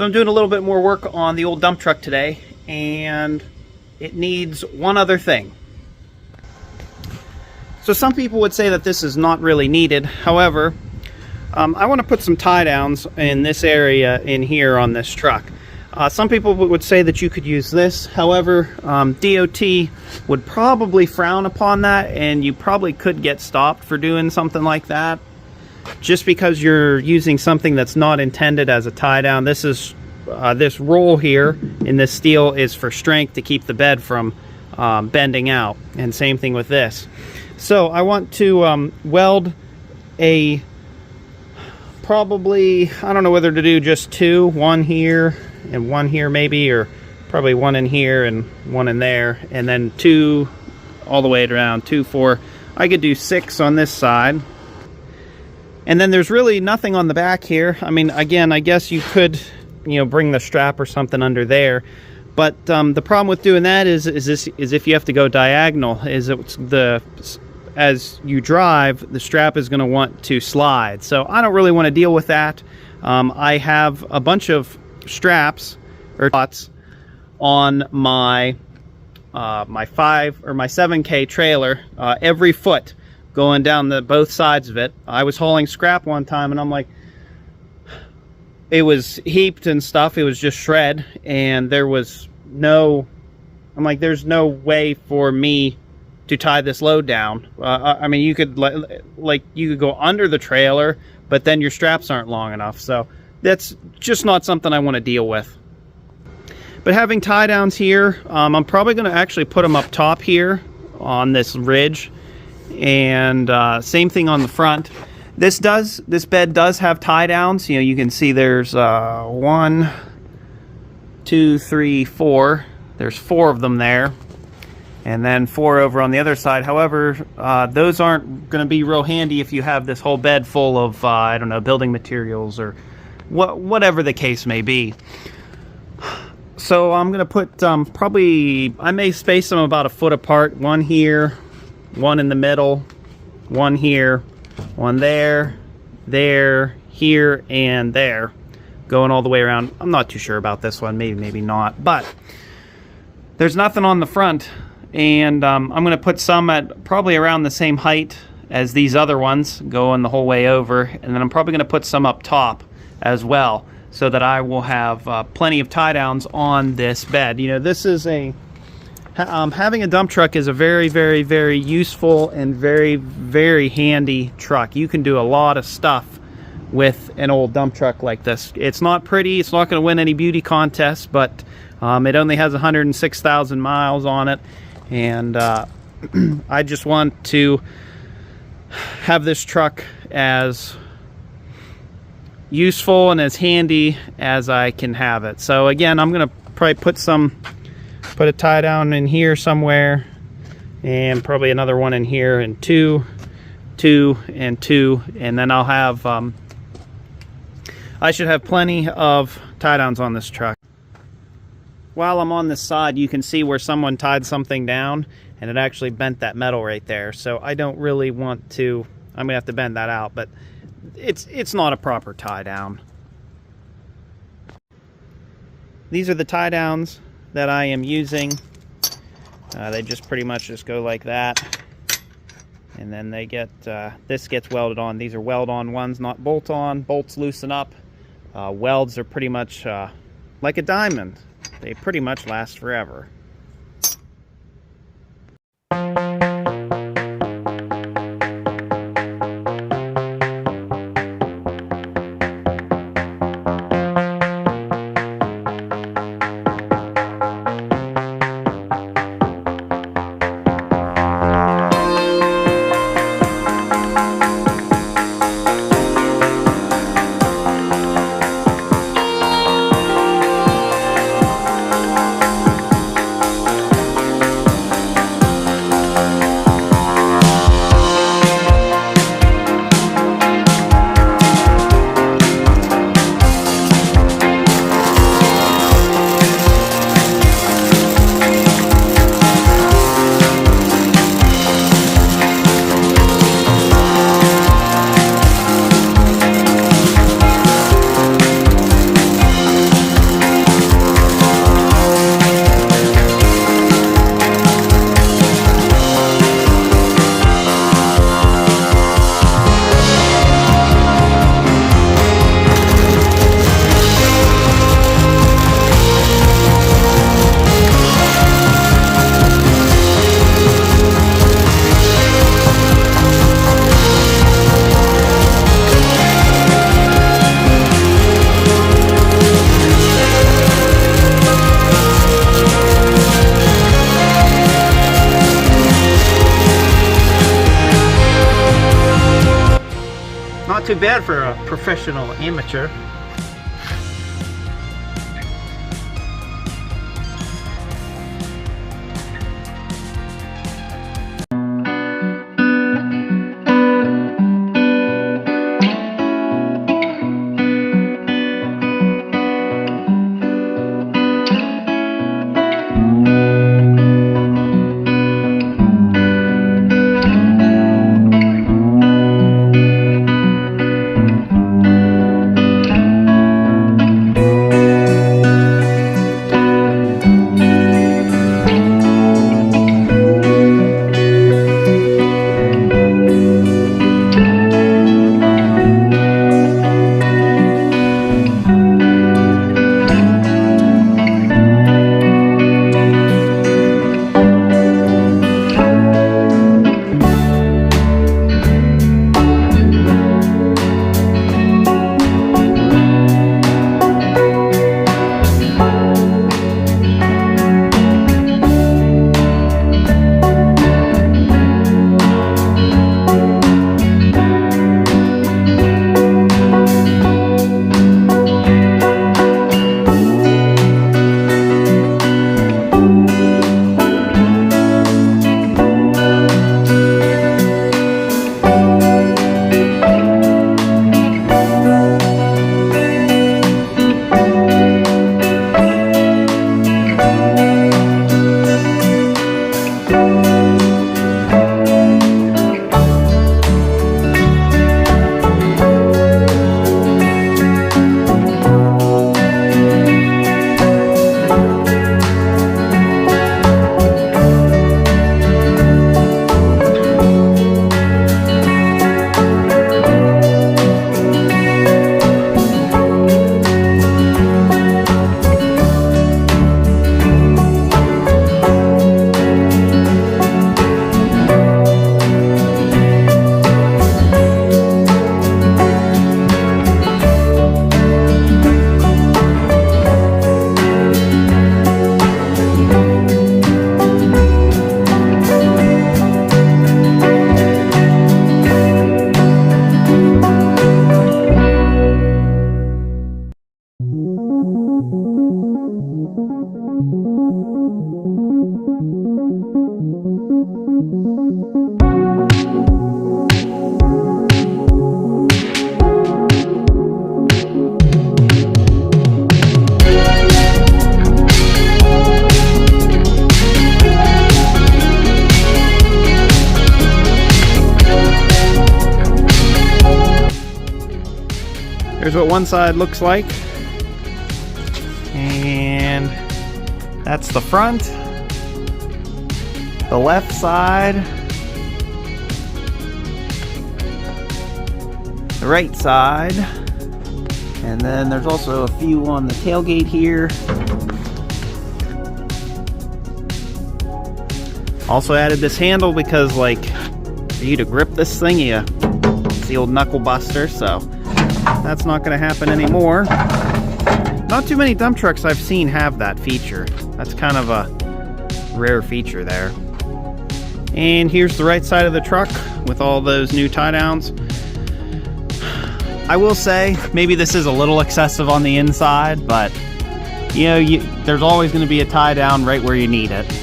So I'm doing a little bit more work on the old dump truck today, and it needs one other thing. So some people would say that this is not really needed. However, I want to put some tie downs in this area in here on this truck. Some people would say that you could use this. However, DOT would probably frown upon that, and you probably could get stopped for doing something like that, just because you're using something that's not intended as a tie down. This is this roll here in this steel is for strength to keep the bed from bending out, and same thing with this. So I want to weld a probably, I don't know whether to do just two, one here and one here maybe, or probably one in here and one in there, and then two all the way around, 2, 4. I could do 6 on this side. And then there's really nothing on the back here. I mean, again, I guess you could, you know, bring the strap or something under there. But the problem with doing that is if you have to go diagonal, as you drive, the strap is going to want to slide. So I don't really want to deal with that. I have a bunch of straps or dots on my my 5 or my 7K trailer, every foot going down both sides of it. I was hauling scrap one time, and I'm like, it was heaped and stuff. It was just shred, and there was no, I'm like, there's no way for me to tie this load down. I mean, you could you could go under the trailer, but then your straps aren't long enough. So that's just not something I want to deal with. But having tie downs here, I'm probably going to actually put them up top here on this ridge, and same thing on the front. This bed does have tie downs. You know, you can see there's 1, 2, 3, 4. There's 4 of them there, and then 4 over on the other side. However, those aren't going to be real handy if you have this whole bed full of I don't know, building materials or whatever the case may be. So I'm going to put probably, I may space them about 1 foot apart. 1 here, 1 in the middle, 1 here, 1 there, there, here, and there, going all the way around. I'm not too sure about this one, maybe not, but there's nothing on the front, and I'm going to put some at probably around the same height as these other ones, going the whole way over, and then I'm probably going to put some up top as well, so that I will have plenty of tie downs on this bed. You know, this is having a dump truck is a very, very, very useful and very, very handy truck. You can do a lot of stuff with an old dump truck like this. It's not pretty, it's not going to win any beauty contests, but it only has 106,000 miles on it, and I just want to have this truck as useful and as handy as I can have it. So again, I'm going to probably put a tie down in here somewhere, and probably another one in here, and 2, 2, and 2, and then I'll have I should have plenty of tie downs on this truck. While I'm on this side, you can see where someone tied something down, and it actually bent that metal right there. So I don't really want to, I'm gonna have to bend that out, but it's not a proper tie down. These are the tie downs that I am using. They just pretty much just go like that, and then they get this gets welded on. These are weld on ones, not bolt on. Bolts loosen up. Welds are pretty much like a diamond. They pretty much last forever. too bad for a professional amateur. Here's what one side looks like, and that's the front, the left side, the right side, and then there's also a few on the tailgate here. Also added this handle because, like, for you to grip this thing, it's the old knuckle buster, so that's not going to happen anymore. Not too many dump trucks I've seen have that feature. That's kind of a rare feature there. And here's the right side of the truck with all those new tie downs. I will say, maybe this is a little excessive on the inside, but you know, there's always going to be a tie down right where you need it.